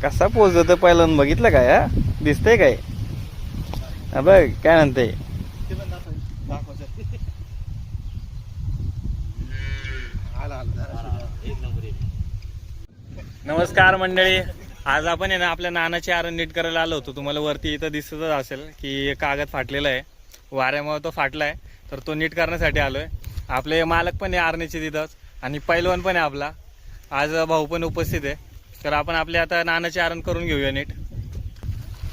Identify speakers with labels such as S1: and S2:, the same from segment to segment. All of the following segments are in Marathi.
S1: कसा पोच देतो पहिलं बघितलं काय? हा दिसतंय काय? बघ काय म्हणते. नमस्कार मंडळी, आज आपण आहे ना आपल्या नानाची आरण नीट करायला आलो होतो. तुम्हाला वरती इथं दिसतच असेल की कागद फाटलेला आहे, वाऱ्यामुळे तो फाटलाय. तर तो नीट करण्यासाठी आलोय. आपले मालक पण आहे आरणीचे तिथंच आणि पैलवान पण आहे आपला. आज भाऊ पण उपस्थित आहे. तर आपण आपले आता नानाची आरण करून घेऊया नीट.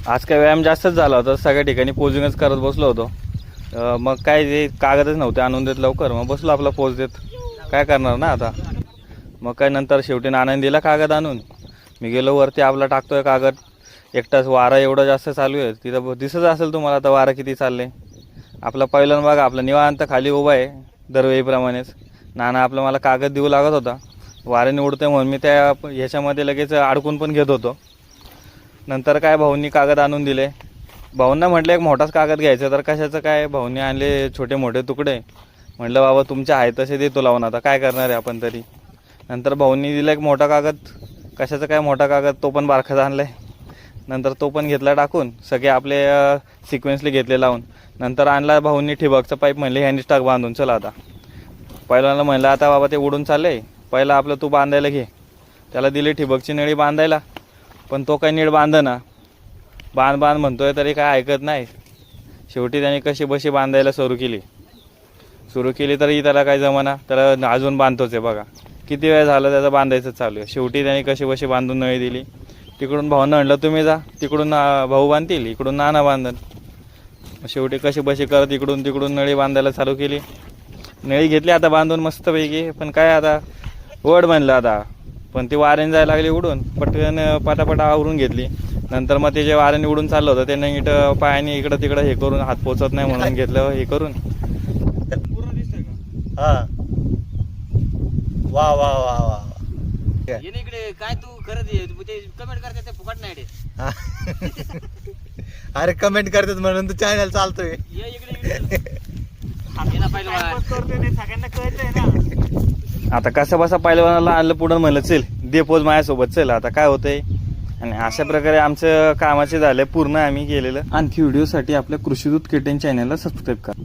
S1: आज काय व्यायाम जास्तच झाला होता, सगळ्या ठिकाणी पोजिंगच करत बसलो होतो. मग काय ते कागदच नव्हते आणून देत लवकर, मग बसलो आपला पोज देत. काय करणार ना आता. मग काय नंतर शेवटी नानाने दिला कागद आणून. मी गेलो वरती, आपला टाकतोय कागद. एकटाच वारा एवढं जास्त चालू आहे, तिथं दिसत असेल तुम्हाला आता वारा किती चालले. आपला पहिलं बघा, आपला निवांत खाली उभा आहे दरवेळीप्रमाणेच. नाना आपला मला कागद देऊ लागत होता, वाऱ्याने उडतंय म्हणून मी त्या ह्याच्यामध्ये लगेच अडकून पण घेत होतो. नंतर काय भाऊंनी कागद आणून दिले. भाऊंना म्हटलं एक मोठाच कागद घ्यायचा, तर कशाचं काय भाऊंनी आणले छोटे मोठे तुकडे. म्हटलं बाबा तुमचे आहे तसे देतो लावून, आता काय करणार आहे आपण तरी. नंतर भाऊंनी दिला एक मोठा कागद, कशाचं काय मोठा कागद, तो पण बारखाचा आणला आहे. नंतर तो पण घेतला टाकून, सगळे आपले सिक्वेन्सली घेतले लावून. नंतर आणला भाऊंनी ठिबकचा पाईप, म्हणले ह्यांनीच टाक बांधून. चला आता पहिल्याला म्हणलं आता बाबा ते उडून चाललं आहे, पहिला आपलं तू बांधायला घे. त्याला दिली ठिबकची नळी बांधायला, पण तो काही नीट बांधना. बांध म्हणतोय तरी काय ऐकत नाही. शेवटी त्याने कशी बशी बांधायला सुरू केली तरी त्याला काय जमाना. त्याला अजून बांधतोच आहे बघा, किती वेळ झालं त्याचं बांधायचं चालू आहे. शेवटी त्याने कशी बशी बांधून नळी दिली. तिकडून भाऊनं म्हणलं तुम्ही जा, तिकडून भाऊ बांधतील, इकडून नाना बांधन. शेवटी कशी बशी करत इकडून तिकडून नळी बांधायला चालू केली. नळी घेतली आता बांधून मस्तपैकी. पण काय आता वड म्हणलं आता, पण ती वाऱ्याने जायला लागली उडून. पटकन पटापटा आवरून घेतली. नंतर मग ते जे वाऱ्याने उडून चाललं होतं त्याने नीट पायाने इकडं तिकडं हे करून, हात पोचत नाही म्हणून घेतलं हे करून.
S2: पूर्ण दिसतंय का?
S3: हा वा वा वा वा.
S2: इकडे काय तू करत ते कमेंट करते ते फुकट नाही रे.
S3: अरे कमेंट करतात म्हणून तू चॅनल चालतोय.
S2: ये इकडे सगळ्यांना कळतंय ना.
S1: आता कसं बसा पहिलवानाला आणलं पुढं, म्हणलं चल दे पोज माझ्यासोबत चल. आता काय होतंय. आणि अशा प्रकारे आमचं कामाचे झाले पूर्ण. आम्ही गेलेलं. आणखी व्हिडिओसाठी आपल्या कृषीदूत केटेन चॅनलला सबस्क्राईब करा.